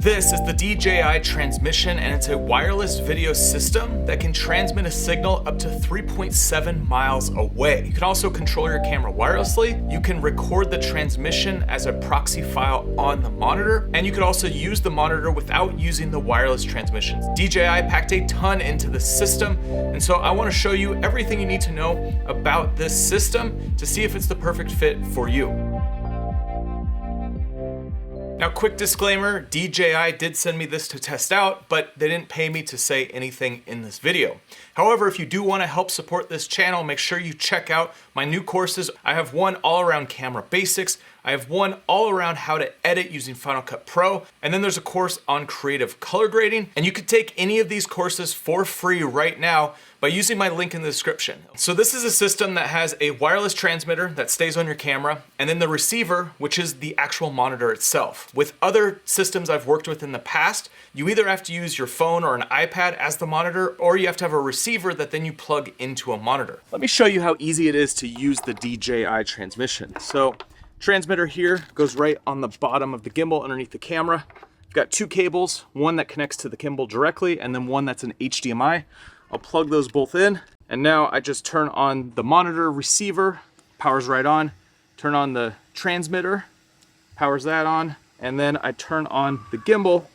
This is the DJI transmission, and it's a wireless video system that can transmit a signal up to 3.7 miles away. You can also control your camera wirelessly. You can record the transmission as a proxy file on the monitor, and you could also use the monitor without using the wireless transmissions. DJI packed a ton into the system, and so I want to show you everything you need to know about this system to see if it's the perfect fit for you. Now, quick disclaimer, DJI did send me this to test out, but they didn't pay me to say anything in this video. However, if you do want to help support this channel, make sure you check out my new courses. I have one all around camera basics. I have one all around how to edit using Final Cut Pro. And then there's a course on creative color grading. And you could take any of these courses for free right now by using my link in the description. So this is a system that has a wireless transmitter that stays on your camera, and then the receiver, which is the actual monitor itself. With other systems I've worked with in the past, you either have to use your phone or an iPad as the monitor, or you have to have a receiver that then you plug into a monitor. Let me show you how easy it is to use the DJI transmission. So transmitter here goes right on the bottom of the gimbal underneath the camera. I've got two cables, one that connects to the gimbal directly, and then one that's an HDMI. I'll plug those both in, and now I just turn on the monitor receiver, powers right on, turn on the transmitter, powers that on, and then I turn on the gimbal,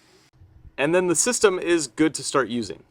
and then the system is good to start using.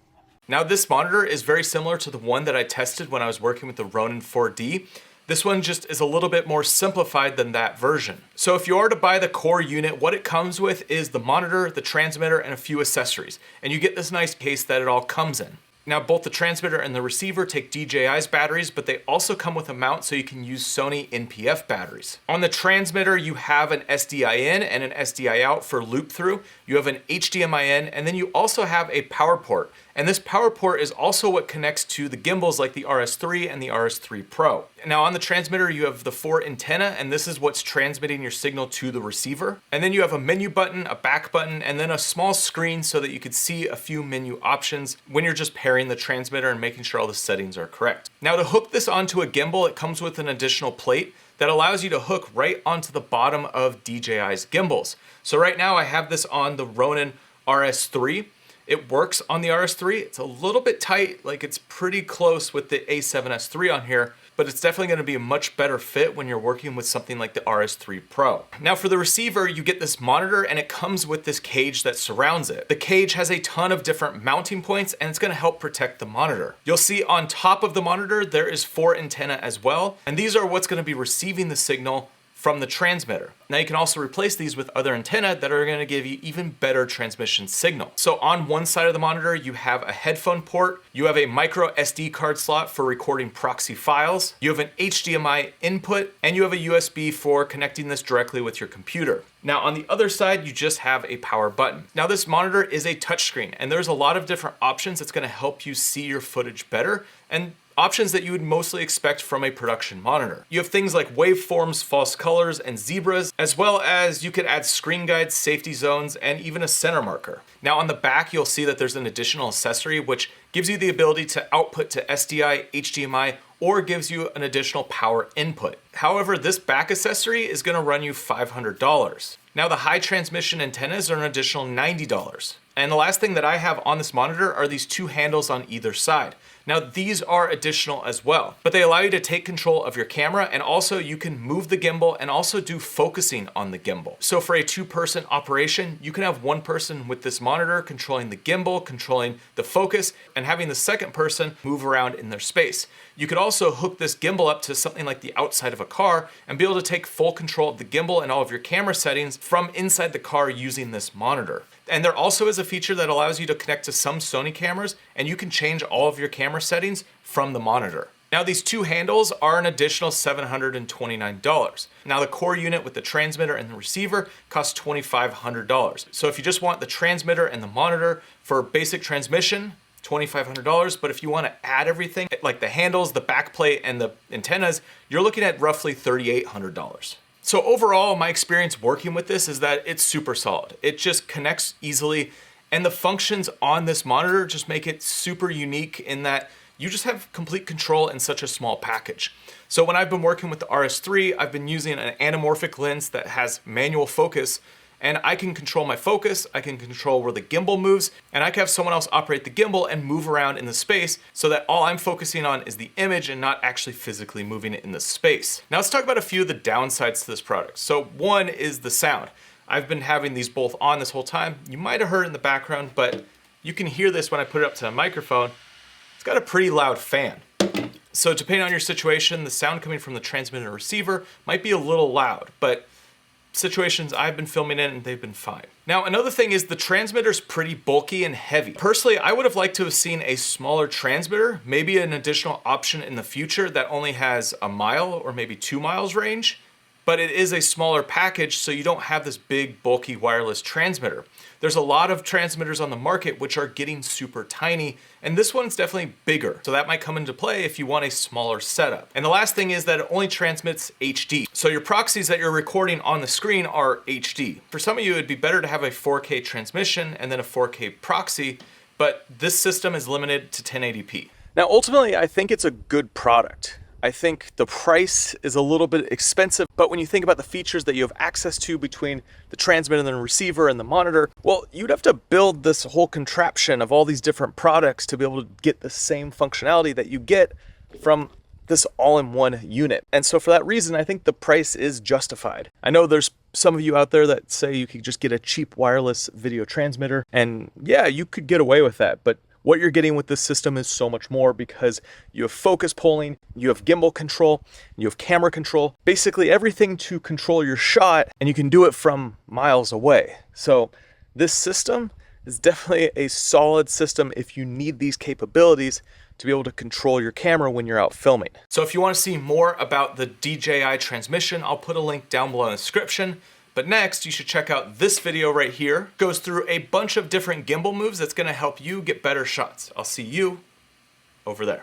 Now this monitor is very similar to the one that I tested when I was working with the Ronin 4D. This one just is a little bit more simplified than that version. So if you are to buy the core unit, what it comes with is the monitor, the transmitter, and a few accessories. And you get this nice case that it all comes in. Now, both the transmitter and the receiver take DJI's batteries, but they also come with a mount so you can use Sony NPF batteries. On the transmitter, you have an SDI in and an SDI out for loop through. You have an HDMI in, and then you also have a power port. And this power port is also what connects to the gimbals like the RS3 and the RS3 Pro. Now on the transmitter, you have the 4 antenna, and this is what's transmitting your signal to the receiver. And then you have a menu button, a back button, and then a small screen so that you could see a few menu options when you're just pairing the transmitter and making sure all the settings are correct. Now to hook this onto a gimbal, it comes with an additional plate that allows you to hook right onto the bottom of DJI's gimbals. So right now I have this on the Ronin RS3. It works on the RS3. It's a little bit tight, like it's pretty close with the A7S III on here, but it's definitely gonna be a much better fit when you're working with something like the RS3 Pro. Now for the receiver, you get this monitor and it comes with this cage that surrounds it. The cage has a ton of different mounting points and it's gonna help protect the monitor. You'll see on top of the monitor, there is 4 antenna as well, and these are what's gonna be receiving the signal from the transmitter. Now you can also replace these with other antenna that are gonna give you even better transmission signal. So on one side of the monitor, you have a headphone port, you have a micro SD card slot for recording proxy files, you have an HDMI input, and you have a USB for connecting this directly with your computer. Now on the other side, you just have a power button. Now this monitor is a touchscreen, and there's a lot of different options that's gonna help you see your footage better, and options that you would mostly expect from a production monitor. You have things like waveforms, false colors, and zebras, as well as you could add screen guides, safety zones, and even a center marker. Now on the back, you'll see that there's an additional accessory which gives you the ability to output to SDI, HDMI, or gives you an additional power input. However, this back accessory is gonna run you $500. Now the high transmission antennas are an additional $90. And the last thing that I have on this monitor are these 2 handles on either side. Now these are additional as well, but they allow you to take control of your camera, and also you can move the gimbal and also do focusing on the gimbal. So for a 2-person operation, you can have 1 person with this monitor controlling the gimbal, controlling the focus, and having the second person move around in their space. You could also hook this gimbal up to something like the outside of a car and be able to take full control of the gimbal and all of your camera settings from inside the car using this monitor. And there also is a feature that allows you to connect to some Sony cameras, and you can change all of your camera settings from the monitor. Now these 2 handles are an additional $729. Now the core unit with the transmitter and the receiver costs $2,500. So if you just want the transmitter and the monitor for basic transmission, $2,500, but if you want to add everything, like the handles, the backplate, and the antennas, you're looking at roughly $3,800. So overall, my experience working with this is that it's super solid. It just connects easily, and the functions on this monitor just make it super unique in that you just have complete control in such a small package. So when I've been working with the RS3, I've been using an anamorphic lens that has manual focus, and I can control my focus, I can control where the gimbal moves, and I can have someone else operate the gimbal and move around in the space so that all I'm focusing on is the image and not actually physically moving it in the space. Now let's talk about a few of the downsides to this product. So one is the sound. I've been having these both on this whole time. You might have heard it in the background, but you can hear this when I put it up to a microphone. It's got a pretty loud fan. So depending on your situation, the sound coming from the transmitter and receiver might be a little loud, but situations I've been filming in, they've been fine. Now, another thing is the transmitter's pretty bulky and heavy. Personally, I would have liked to have seen a smaller transmitter, maybe an additional option in the future that only has a mile or maybe 2 miles range, but it is a smaller package, so you don't have this big, bulky wireless transmitter. There's a lot of transmitters on the market which are getting super tiny, and this one's definitely bigger. So that might come into play if you want a smaller setup. And the last thing is that it only transmits HD. So your proxies that you're recording on the screen are HD. For some of you, it'd be better to have a 4K transmission and then a 4K proxy, but this system is limited to 1080p. Now, ultimately, I think it's a good product. I think the price is a little bit expensive, but when you think about the features that you have access to between the transmitter and the receiver and the monitor, well, you'd have to build this whole contraption of all these different products to be able to get the same functionality that you get from this all-in-one unit. And so for that reason, I think the price is justified. I know there's some of you out there that say you could just get a cheap wireless video transmitter, and yeah, you could get away with that, but what you're getting with this system is so much more because you have focus pulling, you have gimbal control, you have camera control, basically everything to control your shot, and you can do it from miles away. So this system is definitely a solid system if you need these capabilities to be able to control your camera when you're out filming. So if you want to see more about the DJI transmission, I'll put a link down below in the description. But next, you should check out this video right here. It goes through a bunch of different gimbal moves that's gonna help you get better shots. I'll see you over there.